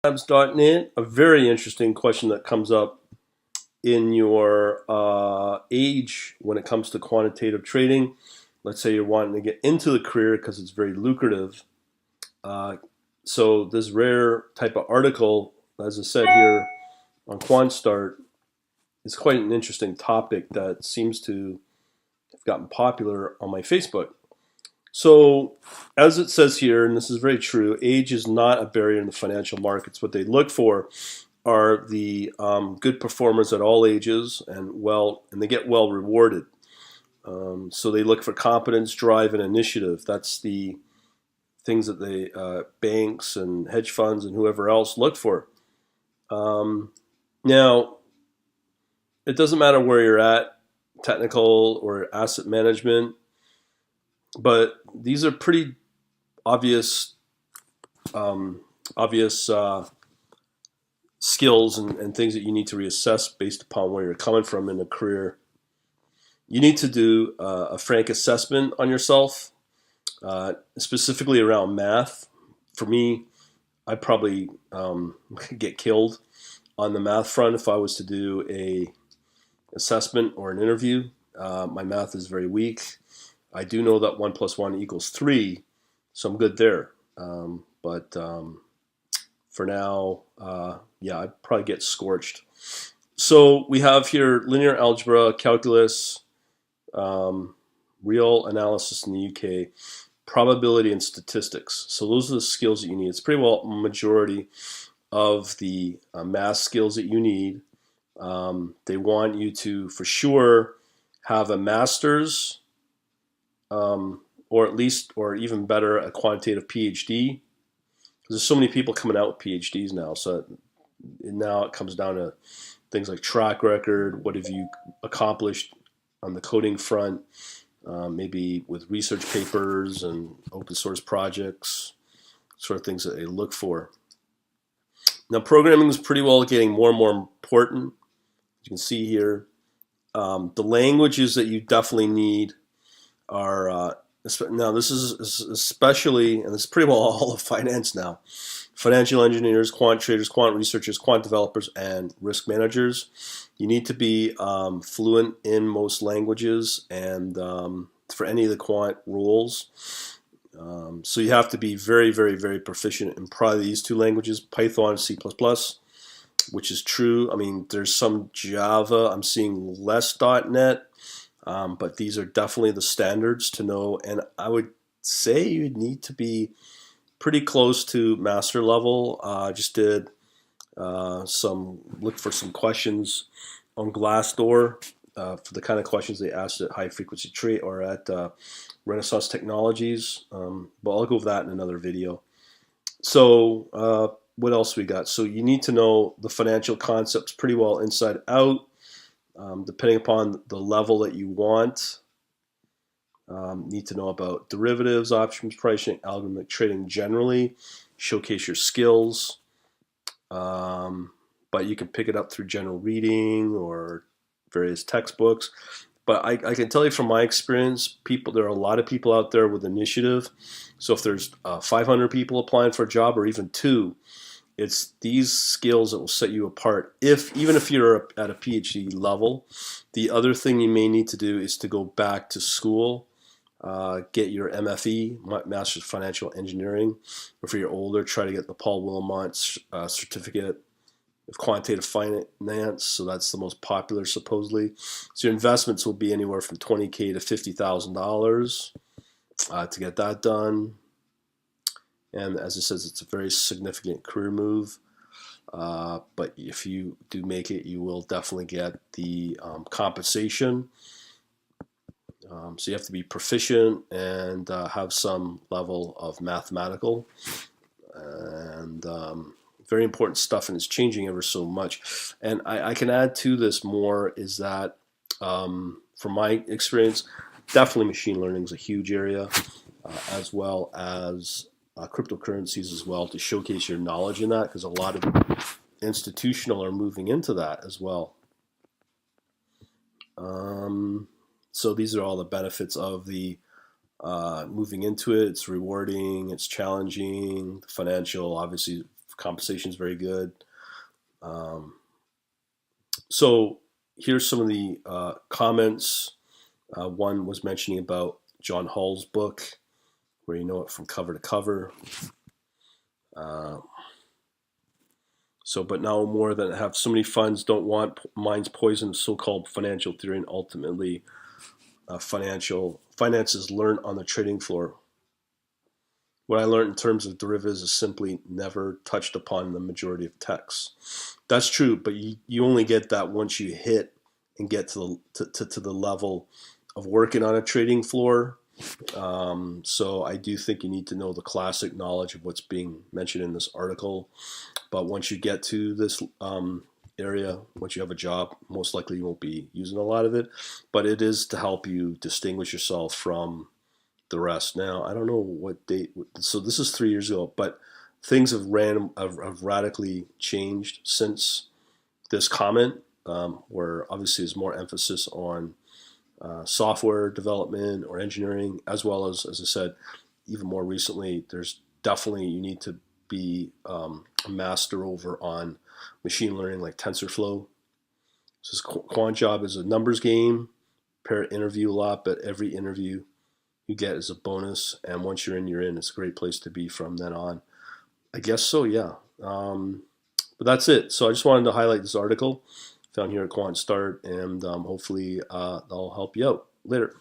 Net, a very interesting question that comes up in your age when it comes to quantitative trading. Let's say you're wanting to get into the career because it's very lucrative. Uh, so this rare type of article, as I said here on Quant Start, is quite an interesting topic that seems to have gotten popular on my Facebook. So, as it says here, and this is very true, age is not a barrier in the financial markets. What they look for are the good performers at all ages and they get well rewarded. So they look for competence, drive, and initiative. That's the things that the banks and hedge funds and whoever else look for. Now, it doesn't matter where you're at, technical or asset management, but these are pretty obvious, um, obvious skills and things that you need to reassess based upon where you're coming from in a career. You need to do a frank assessment on yourself, specifically around math. For me, I probably get killed on the math front if I was to do a assessment or an interview. My math is very weak. I do know that 1 plus 1 equals 3, so I'm good there. But for now, yeah, I'd probably get scorched. So we have here linear algebra, calculus, um, real analysis in the UK, probability and statistics. So those are the skills that you need. It's pretty well a majority of the math skills that you need. They want you to, for sure, have a master's, or at least, or even better, a quantitative PhD. Because there's so many people coming out with PhDs now. So now it comes down to things like track record. What have you accomplished on the coding front? Maybe with research papers and open source projects, sort of things that they look for. Now, programming is pretty well getting more and more important. You can see here, the languages that you definitely need are now this is especially, and this is pretty well all of finance now. Financial engineers, quant traders, quant researchers, quant developers, and risk managers. You need to be fluent in most languages and for any of the quant roles. So you have to be very, very, very proficient in probably these two languages, Python and C++, which is true. I mean, there's some Java. I'm seeing less .NET, but these are definitely the standards to know. And I would say you'd need to be pretty close to master level. I just did look for some questions on Glassdoor for the kind of questions they asked at High Frequency Trade or at Renaissance Technologies. But I'll go over that in another video. So what else we got? So you need to know the financial concepts pretty well inside out, depending upon the level that you want. Need to know about derivatives, options pricing, algorithmic trading generally, showcase your skills. But you can pick it up through general reading or various textbooks. But I can tell you from my experience, there are a lot of people out there with initiative. So if there's 500 people applying for a job or even two, it's these skills that will set you apart. Even if you're at a PhD level, the other thing you may need to do is to go back to school, get your MFE, Master's of Financial Engineering, or if you're older, try to get the Paul Wilmot certificate of quantitative finance. So that's the most popular supposedly. So your investments will be anywhere from $20K to $50,000 to get that done. And as it says, it's a very significant career move. But if you do make it, you will definitely get the compensation. So you have to be proficient and have some level of mathematical and very important stuff, and it's changing ever so much. And I can add to this more is that from my experience, definitely machine learning is a huge area, as well as cryptocurrencies as well, to showcase your knowledge in that, because a lot of institutional are moving into that as well. So these are all the benefits of the moving into it. It's rewarding, it's challenging. The financial, obviously, compensation is very good. Um, so here's some of the comments. One was mentioning about John Hall's book, where you know it from cover to cover. Uh, but now more than have so many funds don't want minds poisoned so-called financial theory, and ultimately finances learned on the trading floor. What I learned in terms of derivatives is simply never touched upon in the majority of texts. That's true, but you only get that once you hit and get to the level of working on a trading floor. So I do think you need to know the classic knowledge of what's being mentioned in this article. But once you get to this area, once you have a job, most likely you won't be using a lot of it. But it is to help you distinguish yourself from the rest. Now, I don't know what date. So this is 3 years ago, but things have radically changed since this comment, where obviously there's more emphasis on software development or engineering, as well as I said, even more recently, there's definitely you need to be a master over on machine learning like TensorFlow. So this quant job is a numbers game. Prepare interview a lot, but every interview you get is a bonus. And once you're in, you're in. It's a great place to be from then on. I guess so, yeah. But that's it. So I just wanted to highlight this article found here at Quant Start, and hopefully that'll help you out later.